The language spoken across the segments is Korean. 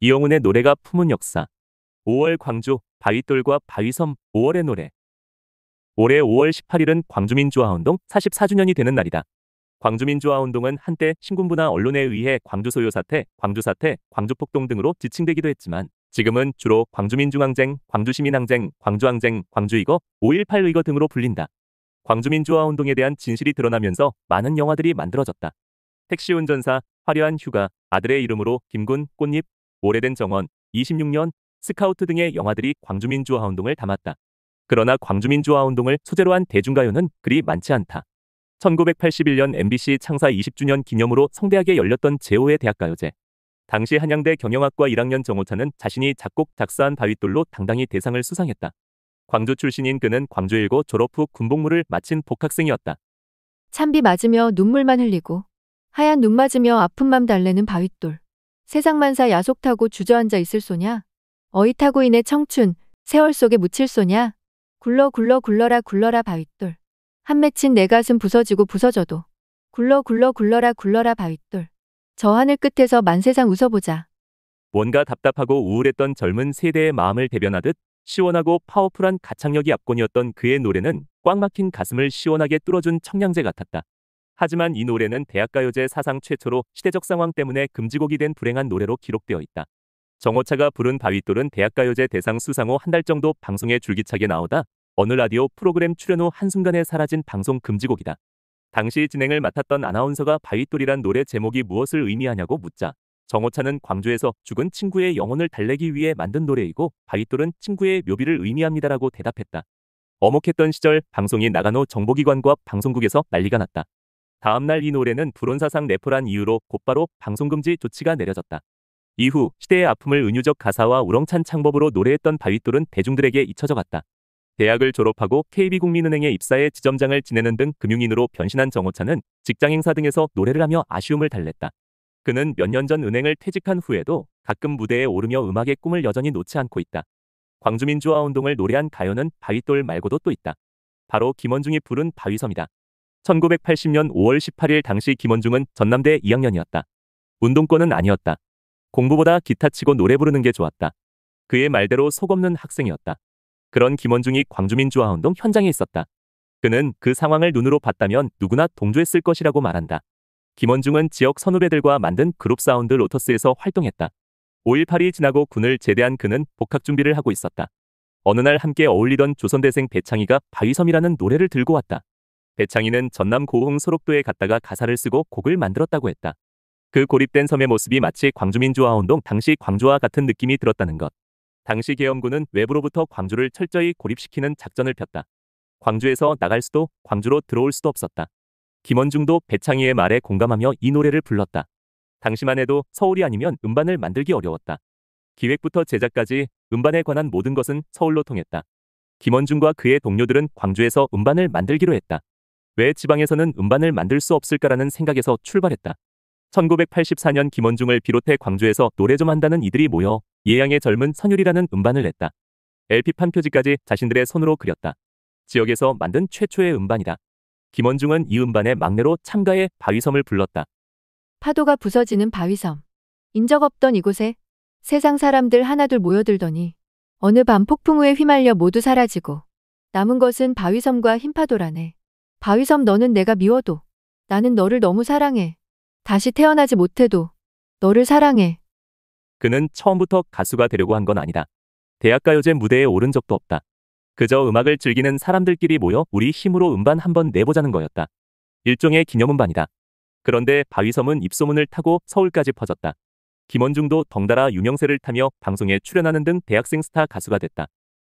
이영훈의 노래가 품은 역사. 5월 광주, 바위돌과 바위섬, 5월의 노래. 올해 5월 18일은 광주민주화운동 44주년이 되는 날이다. 광주민주화운동은 한때 신군부나 언론에 의해 광주 소요 사태, 광주 사태, 광주폭동 등으로 지칭되기도 했지만 지금은 주로 광주민중항쟁, 광주시민항쟁, 광주항쟁, 광주이거, 5.18 의거 등으로 불린다. 광주민주화운동에 대한 진실이 드러나면서 많은 영화들이 만들어졌다. 택시운전사, 화려한 휴가, 아들의 이름으로 김군, 꽃잎, 오래된 정원, 26년, 스카우트 등의 영화들이 광주민주화운동을 담았다. 그러나 광주민주화운동을 소재로 한 대중가요는 그리 많지 않다. 1981년 MBC 창사 20주년 기념으로 성대하게 열렸던 제5회 대학가요제. 당시 한양대 경영학과 1학년 정호찬은 자신이 작곡, 작사한 바윗돌로 당당히 대상을 수상했다. 광주 출신인 그는 광주일고 졸업 후 군복무를 마친 복학생이었다. 찬비 맞으며 눈물만 흘리고 하얀 눈 맞으며 아픈 맘 달래는 바윗돌. 세상만사 야속 타고 주저앉아 있을 소냐? 어이 타고 인해 청춘, 세월 속에 묻힐 소냐? 굴러 굴러 굴러라 굴러라 바윗돌. 한 맺힌 내 가슴 부서지고 부서져도 굴러 굴러 굴러라 굴러라 바윗돌. 저 하늘 끝에서 만세상 웃어보자. 뭔가 답답하고 우울했던 젊은 세대의 마음을 대변하듯 시원하고 파워풀한 가창력이 압권이었던 그의 노래는 꽉 막힌 가슴을 시원하게 뚫어준 청량제 같았다. 하지만 이 노래는 대학가요제 사상 최초로 시대적 상황 때문에 금지곡이 된 불행한 노래로 기록되어 있다. 정호차가 부른 바윗돌은 대학가요제 대상 수상 후 한 달 정도 방송에 줄기차게 나오다 어느 라디오 프로그램 출연 후 한순간에 사라진 방송 금지곡이다. 당시 진행을 맡았던 아나운서가 바윗돌이란 노래 제목이 무엇을 의미하냐고 묻자 정호차는 광주에서 죽은 친구의 영혼을 달래기 위해 만든 노래이고 바윗돌은 친구의 묘비를 의미합니다라고 대답했다. 어목했던 시절 방송이 나간 후 정보기관과 방송국에서 난리가 났다. 다음날 이 노래는 불온사상 내포란 이유로 곧바로 방송금지 조치가 내려졌다. 이후 시대의 아픔을 은유적 가사와 우렁찬 창법으로 노래했던 바윗돌은 대중들에게 잊혀져 갔다. 대학을 졸업하고 KB국민은행에 입사해 지점장을 지내는 등 금융인으로 변신한 정호차는 직장 행사 등에서 노래를 하며 아쉬움을 달랬다. 그는 몇 년 전 은행을 퇴직한 후에도 가끔 무대에 오르며 음악의 꿈을 여전히 놓지 않고 있다. 광주민주화운동을 노래한 가요는 바윗돌 말고도 또 있다. 바로 김원중이 부른 바위섬이다. 1980년 5월 18일 당시 김원중은 전남대 2학년이었다. 운동권은 아니었다. 공부보다 기타 치고 노래 부르는 게 좋았다. 그의 말대로 속 없는 학생이었다. 그런 김원중이 광주민주화운동 현장에 있었다. 그는 그 상황을 눈으로 봤다면 누구나 동조했을 것이라고 말한다. 김원중은 지역 선후배들과 만든 그룹 사운드 로터스에서 활동했다. 5.18이 지나고 군을 제대한 그는 복학 준비를 하고 있었다. 어느 날 함께 어울리던 조선대생 배창희가 바위섬이라는 노래를 들고 왔다. 배창희는 전남 고흥 소록도에 갔다가 가사를 쓰고 곡을 만들었다고 했다. 그 고립된 섬의 모습이 마치 광주민주화운동 당시 광주와 같은 느낌이 들었다는 것. 당시 계엄군은 외부로부터 광주를 철저히 고립시키는 작전을 폈다. 광주에서 나갈 수도 광주로 들어올 수도 없었다. 김원중도 배창희의 말에 공감하며 이 노래를 불렀다. 당시만 해도 서울이 아니면 음반을 만들기 어려웠다. 기획부터 제작까지 음반에 관한 모든 것은 서울로 통했다. 김원중과 그의 동료들은 광주에서 음반을 만들기로 했다. 왜 지방에서는 음반을 만들 수 없을까라는 생각에서 출발했다. 1984년 김원중을 비롯해 광주에서 노래 좀 한다는 이들이 모여 예양의 젊은 선율이라는 음반을 냈다. LP판 표지까지 자신들의 손으로 그렸다. 지역에서 만든 최초의 음반이다. 김원중은 이 음반의 막내로 참가해 바위섬을 불렀다. 파도가 부서지는 바위섬. 인적 없던 이곳에 세상 사람들 하나둘 모여들더니 어느 밤 폭풍 후에 휘말려 모두 사라지고 남은 것은 바위섬과 흰파도라네. 바위섬 너는 내가 미워도 나는 너를 너무 사랑해. 다시 태어나지 못해도 너를 사랑해. 그는 처음부터 가수가 되려고 한 건 아니다. 대학가요제 무대에 오른 적도 없다. 그저 음악을 즐기는 사람들끼리 모여 우리 힘으로 음반 한번 내보자는 거였다. 일종의 기념음반이다. 그런데 바위섬은 입소문을 타고 서울까지 퍼졌다. 김원중도 덩달아 유명세를 타며 방송에 출연하는 등 대학생 스타 가수가 됐다.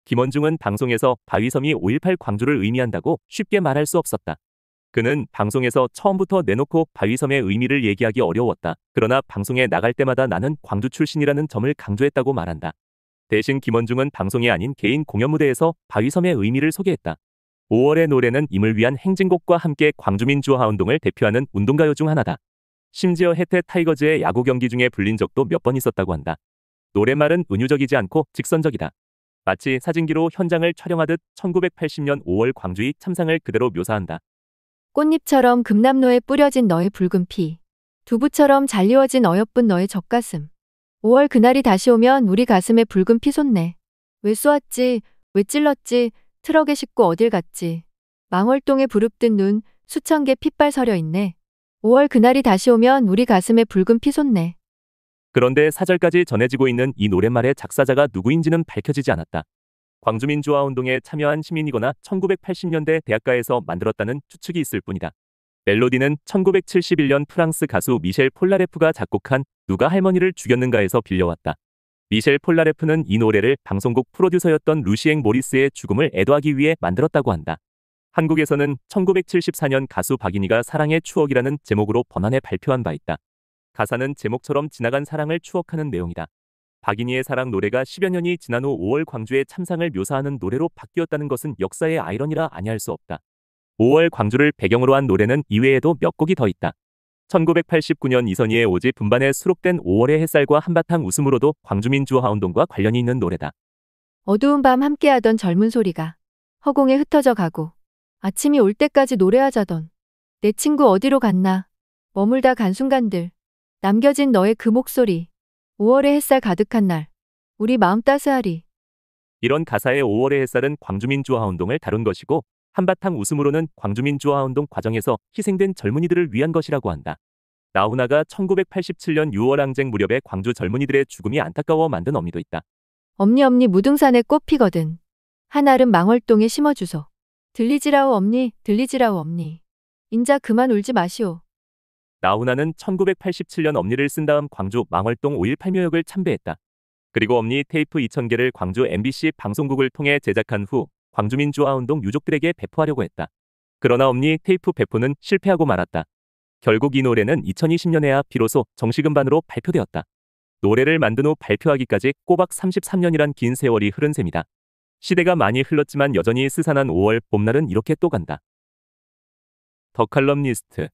김원중은 방송에서 바위섬이 5.18 광주를 의미한다고 쉽게 말할 수 없었다. 그는 방송에서 처음부터 내놓고 바위섬의 의미를 얘기하기 어려웠다. 그러나 방송에 나갈 때마다 나는 광주 출신이라는 점을 강조했다고 말한다. 대신 김원중은 방송이 아닌 개인 공연 무대에서 바위섬의 의미를 소개했다. 5월의 노래는 임을 위한 행진곡과 함께 광주민주화운동을 대표하는 운동가요 중 하나다. 심지어 해태 타이거즈의 야구 경기 중에 불린 적도 몇 번 있었다고 한다. 노랫말은 은유적이지 않고 직선적이다. 마치 사진기로 현장을 촬영하듯 1980년 5월 광주의 참상을 그대로 묘사한다. 꽃잎처럼 금남로에 뿌려진 너의 붉은 피. 두부처럼 잘리워진 어여쁜 너의 젖가슴. 5월 그날이 다시 오면 우리 가슴에 붉은 피 솟네. 왜 쏘았지? 왜 찔렀지? 트럭에 싣고 어딜 갔지? 망월동에 부릅뜬 눈, 수천 개 핏발 서려 있네. 5월 그날이 다시 오면 우리 가슴에 붉은 피 솟네. 그런데 사절까지 전해지고 있는 이 노랫말의 작사자가 누구인지는 밝혀지지 않았다. 광주민주화운동에 참여한 시민이거나 1980년대 대학가에서 만들었다는 추측이 있을 뿐이다. 멜로디는 1971년 프랑스 가수 미셸 폴라레프가 작곡한 누가 할머니를 죽였는가에서 빌려왔다. 미셸 폴라레프는 이 노래를 방송국 프로듀서였던 루시앵 모리스의 죽음을 애도하기 위해 만들었다고 한다. 한국에서는 1974년 가수 박인희가 사랑의 추억이라는 제목으로 번안해 발표한 바 있다. 가사는 제목처럼 지나간 사랑을 추억하는 내용이다. 박인희의 사랑 노래가 10여 년이 지난 후 5월 광주의 참상을 묘사하는 노래로 바뀌었다는 것은 역사의 아이러니라 아니할 수 없다. 5월 광주를 배경으로 한 노래는 이외에도 몇 곡이 더 있다. 1989년 이선희의 오지 분반에 수록된 5월의 햇살과 한바탕 웃음으로도 광주민주화운동과 관련이 있는 노래다. 어두운 밤 함께하던 젊은 소리가 허공에 흩어져 가고 아침이 올 때까지 노래하자던 내 친구 어디로 갔나 머물다 간 순간들 남겨진 너의 그 목소리 5월의 햇살 가득한 날 우리 마음 따스하리. 이런 가사의 5월의 햇살은 광주민주화운동을 다룬 것이고 한바탕 웃음으로는 광주민주화운동 과정에서 희생된 젊은이들을 위한 것이라고 한다. 나훈아가 1987년 6월 항쟁 무렵에 광주 젊은이들의 죽음이 안타까워 만든 어미도 있다. 엄니 무등산에 꽃 피거든. 한알은 망월동에 심어주소. 들리지라우 엄니 들리지라우 엄니. 인자 그만 울지 마시오. 나훈아는 1987년 엄니를 쓴 다음 광주 망월동 5.18묘역을 참배했다. 그리고 엄니 테이프 2000개를 광주 MBC 방송국을 통해 제작한 후 광주민주화운동 유족들에게 배포하려고 했다. 그러나 엄니 테이프 배포는 실패하고 말았다. 결국 이 노래는 2020년에야 비로소 정식 음반으로 발표되었다. 노래를 만든 후 발표하기까지 꼬박 33년이란 긴 세월이 흐른 셈이다. 시대가 많이 흘렀지만 여전히 스산한 5월 봄날은 이렇게 또 간다. 더 칼럼니스트